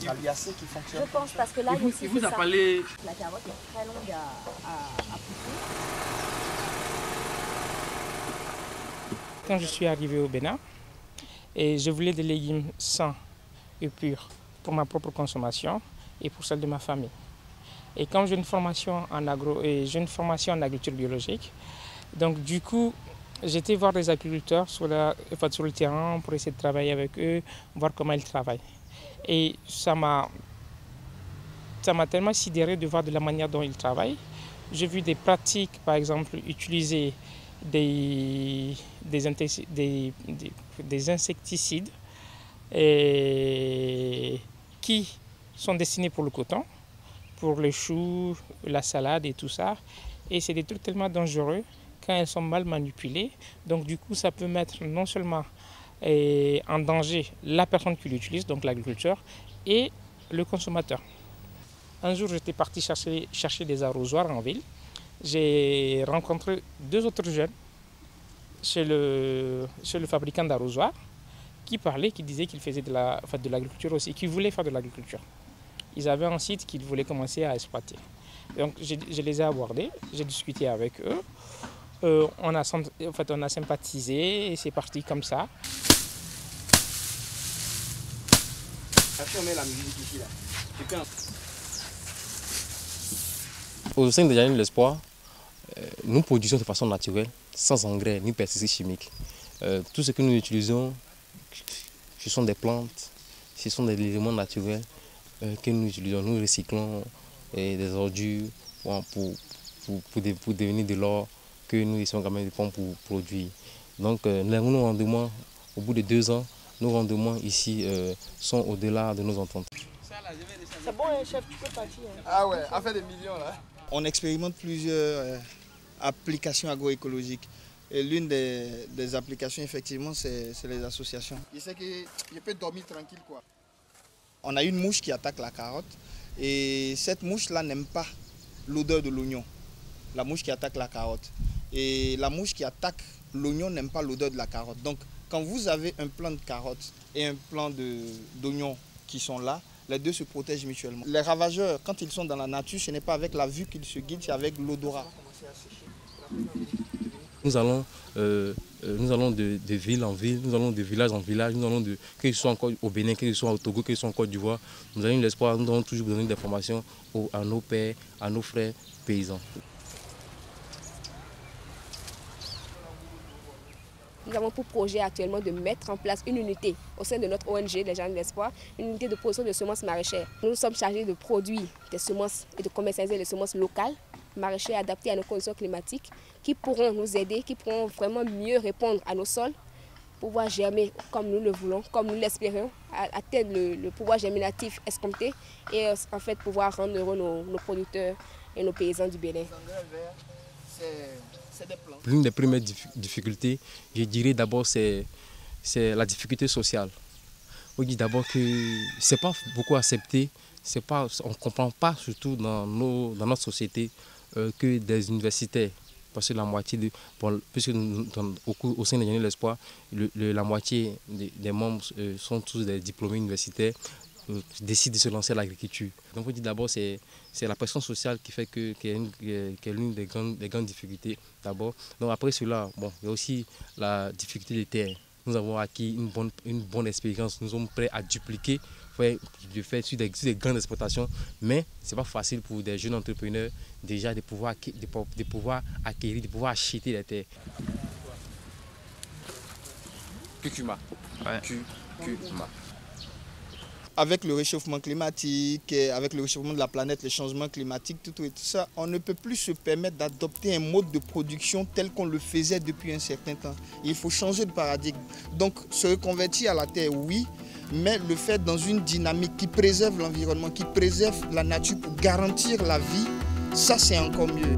aliacé qui fonctionne. Je pense parce que là, il vous a parlé. La carotte est très longue à pousser. Quand je suis arrivé au Bénin, et je voulais des légumes sains et purs pour ma propre consommation et pour celle de ma famille. Et comme j'ai une formation en agriculture biologique, donc du coup, j'étais voir des agriculteurs sur le terrain pour essayer de travailler avec eux, voir comment ils travaillent. Et ça m'a tellement sidéré de voir de la manière dont ils travaillent. J'ai vu des pratiques, par exemple, utiliser des insecticides qui sont destinés pour le coton, pour les choux, la salade et tout ça. Et c'est des trucs tellement dangereux quand elles sont mal manipulées. Donc du coup, ça peut mettre non seulement en danger la personne qui l'utilise, donc l'agriculteur, et le consommateur. Un jour, j'étais parti chercher des arrosoirs en ville. J'ai rencontré 2 autres jeunes chez le fabricant d'arrosoirs qui parlaient, qui disaient qu'ils faisaient de l'agriculture aussi, qu'ils voulaient faire de l'agriculture. Ils avaient un site qu'ils voulaient commencer à exploiter. Donc je les ai abordés, j'ai discuté avec eux. On a sympathisé et c'est parti comme ça. On met la musique ici là. Au sein des Jardins de l'Espoir, nous produisons de façon naturelle, sans engrais ni pesticides chimiques. Tout ce que nous utilisons, ce sont des plantes, ce sont des éléments naturels que nous utilisons. Nous recyclons des ordures pour devenir de l'or que nous essayons quand même de prendre pour produire. Donc nos rendements, au bout de 2 ans, nos rendements ici sont au-delà de nos ententes. C'est bon, chef, tu peux partir. Ah ouais, à faire des millions là. On expérimente plusieurs applications agroécologiques. Et l'une des applications, effectivement, c'est les associations. Je sais que je peux dormir tranquille quoi. On a une mouche qui attaque la carotte et cette mouche-là n'aime pas l'odeur de l'oignon. La mouche qui attaque la carotte. Et la mouche qui attaque l'oignon n'aime pas l'odeur de la carotte. Donc, quand vous avez un plant de carotte et un plant d'oignon qui sont là, les deux se protègent mutuellement. Les ravageurs, quand ils sont dans la nature, ce n'est pas avec la vue qu'ils se guident, c'est avec l'odorat. Nous allons de ville en ville, nous allons de village en village, nous allons que ce soit encore au Bénin, que ce soit au Togo, que ce soit en Côte d'Ivoire. Nous avons l'espoir, nous allons toujours donner des formations à nos pères, à nos frères paysans. Nous avons pour projet actuellement de mettre en place une unité au sein de notre ONG, les Jardins de l'Espoir, une unité de production de semences maraîchères. Nous sommes chargés de produire des semences et de commercialiser les semences locales, maraîchères adaptées à nos conditions climatiques, qui pourront nous aider, qui pourront vraiment mieux répondre à nos sols, pouvoir germer comme nous le voulons, comme nous l'espérons, atteindre le pouvoir germinatif escompté et en fait pouvoir rendre heureux nos producteurs et nos paysans du Bénin. L'une des premières difficultés, je dirais d'abord, c'est la difficulté sociale. On dit d'abord que ce n'est pas beaucoup accepté, on ne comprend pas surtout dans notre société que des universitaires, parce que la moitié, puisque au sein de Jardins de l'Espoir, la moitié des membres sont tous des diplômés universitaires, décident de se lancer à l'agriculture. Donc on dit d'abord c'est la pression sociale qui fait qui est l'une des grandes difficultés d'abord. Donc après cela, bon, il y a aussi la difficulté des terres. Nous avons acquis une bonne expérience, nous sommes prêts à dupliquer, de faire sur des grandes exploitations, mais ce n'est pas facile pour des jeunes entrepreneurs déjà de pouvoir acquérir, de pouvoir acheter des terres. Curcuma. Ouais. Curcuma. Avec le réchauffement climatique, avec le réchauffement de la planète, les changements climatiques, tout ça, on ne peut plus se permettre d'adopter un mode de production tel qu'on le faisait depuis un certain temps. Il faut changer de paradigme. Donc se reconvertir à la terre, oui, mais le faire dans une dynamique qui préserve l'environnement, qui préserve la nature pour garantir la vie, ça c'est encore mieux.